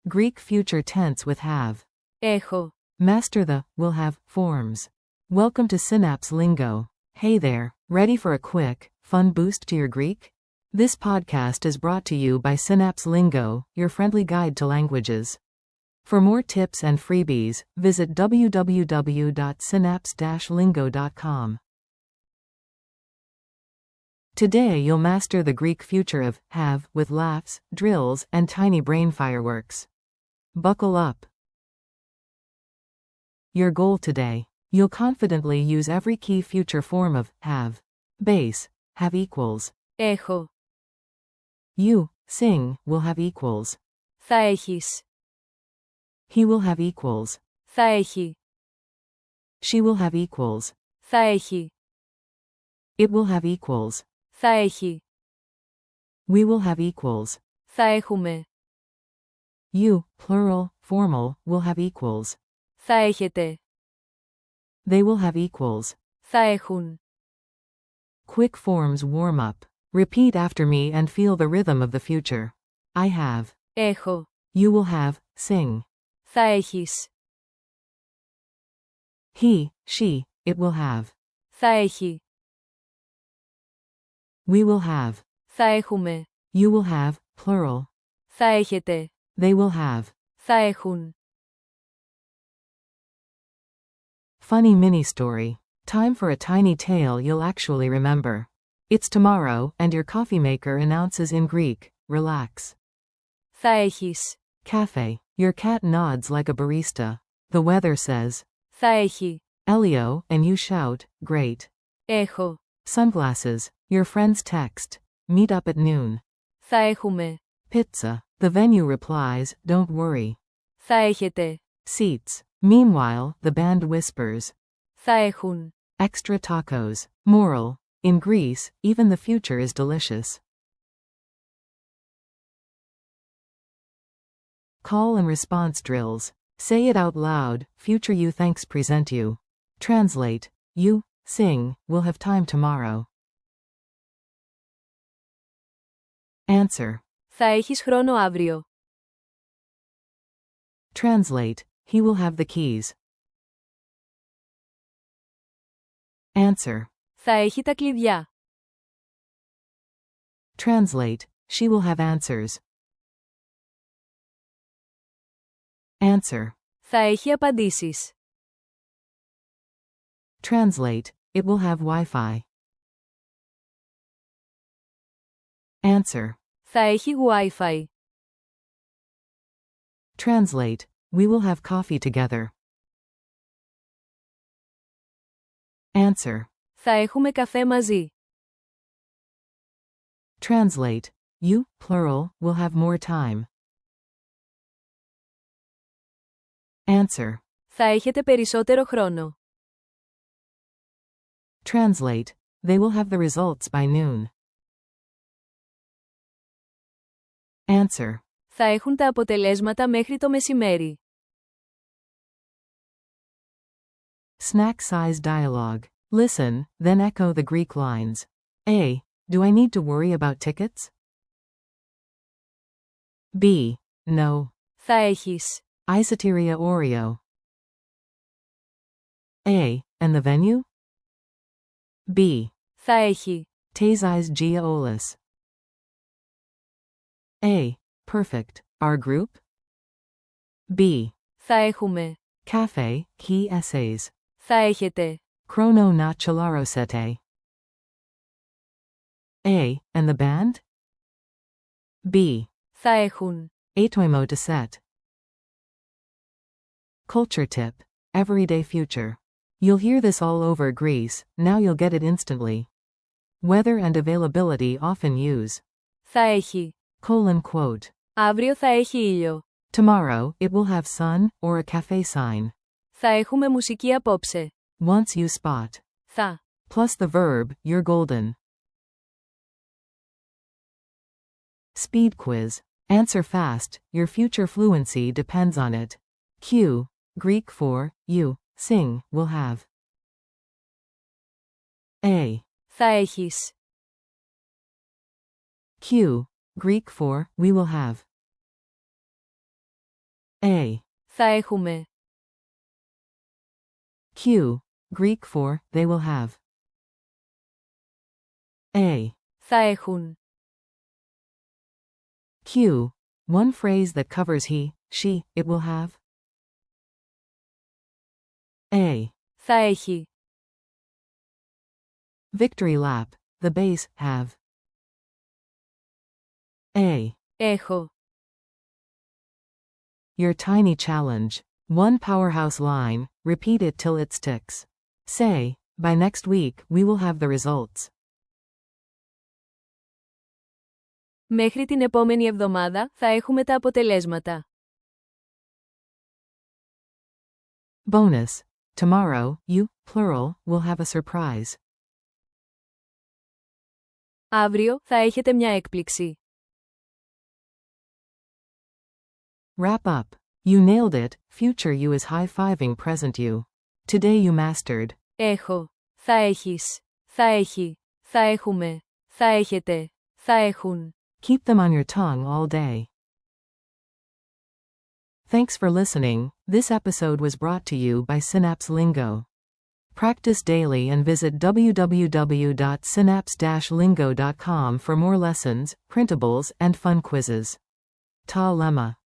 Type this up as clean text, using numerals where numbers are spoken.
Greek future tense with have. Έχω. Master the will have forms. Welcome to Synapse Lingo. Hey there, ready for a quick, fun boost to your Greek? This podcast is brought to you by Synapse Lingo, your friendly guide to languages. For more tips and freebies, visit www.synapse-lingo.com. Today you'll master the Greek future of have with laughs, drills, and tiny brain fireworks. Buckle up. Your goal today. You'll confidently use every key future form of have. Base, have equals. Έχω. You, sing, will have equals. Θα έχεις. He will have equals. Θα έχει. She will have equals. Θα έχει. It will have equals. Θα έχει. We will have equals. Θα έχουμε. You, plural, formal, will have equals. Θα έχετε. They will have equals. Θα έχουν. Quick forms warm up. Repeat after me and feel the rhythm of the future. I have. Έχω. You will have, sing. Θα έχεις. He, she, it will have. Θα έχει. We will have. Θα έχουμε. You will have, plural. Θα έχετε. They will have. Θα έχουν. Funny mini story. Time for a tiny tale you'll actually remember. It's tomorrow, and your coffee maker announces in Greek, relax. Θα έχεις. Cafe. Your cat nods like a barista. The weather says, Θα έχει. Elio, and you shout, great. Έχω. Sunglasses. Your friends text, meet up at noon. Θα έχουμε. Pizza. The venue replies, don't worry. Θα έχετε. Seats. Meanwhile, the band whispers, Θα έχουν. extra tacos. Moral. In Greece, even the future is delicious. Call and response drills. Say it out loud, future you thanks present you. Translate. You, sing, will have time tomorrow. Answer. Θα έχεις χρόνο αύριο. Translate. He will have the keys. Answer. Θα έχει τα κλειδιά. Translate. She will have answers. Answer. Θα έχει απαντήσεις. Translate. It will have Wi-Fi. Answer. Θα έχει Wi-Fi. Translate. We will have coffee together. Answer. Θα έχουμε καφέ μαζί. Translate. You, plural, will have more time. Answer. Θα έχετε περισσότερο χρόνο. Translate. They will have the results by noon. Answer. Θα έχουν τα αποτελέσματα μέχρι το μεσημέρι. Snack size dialogue. Listen, then echo the Greek lines. A. Do I need to worry about tickets? B. No. Θα έχεις. Isoteria Oreo. A. And the venue? B. Θα έχει. Tezis Gia Olis. A. Perfect. Our group? B. Θα έχουμε. Cafe, key essays. Θα έχετε. Chrono na chilarosete. A. And the band? B. Θα έχουν. Atoimo to set. Culture tip. Everyday future. You'll hear this all over Greece, now you'll get it instantly. Weather and availability often use. Θα έχει. Quote. Αύριο θα έχει ήλιο. Tomorrow, it will have sun, or a cafe sign. Θα έχουμε μουσική απόψε. Once you spot. Θα. Plus the verb, you're golden. Speed quiz. Answer fast, your future fluency depends on it. Q. Greek for, you, sing, will have. A. Θα έχεις. Q. Greek for, we will have. Θα έχουμε. Q. Greek for, they will have. A. Θα έχουν. Q. One phrase that covers he, she, it will have. A. Θα έχει. Victory lap. The base, have. A. Έχω. Your tiny challenge. One powerhouse line, repeat it till it sticks. Say, by next week we will have the results. Μέχρι την επόμενη εβδομάδα θα έχουμε τα αποτελέσματα. Bonus. Tomorrow, you, plural, will have a surprise. Αύριο θα έχετε μια έκπληξη. Wrap up. You nailed it, future you is high-fiving present you. Today you mastered. Έχω. Θα έχεις. Θα έχει. Θα έχουμε. Θα έχετε. Θα έχουν. Keep them on your tongue all day. Thanks for listening. This episode was brought to you by Synapse Lingo. Practice daily and visit www.synapse-lingo.com for more lessons, printables, and fun quizzes. Ta lemma.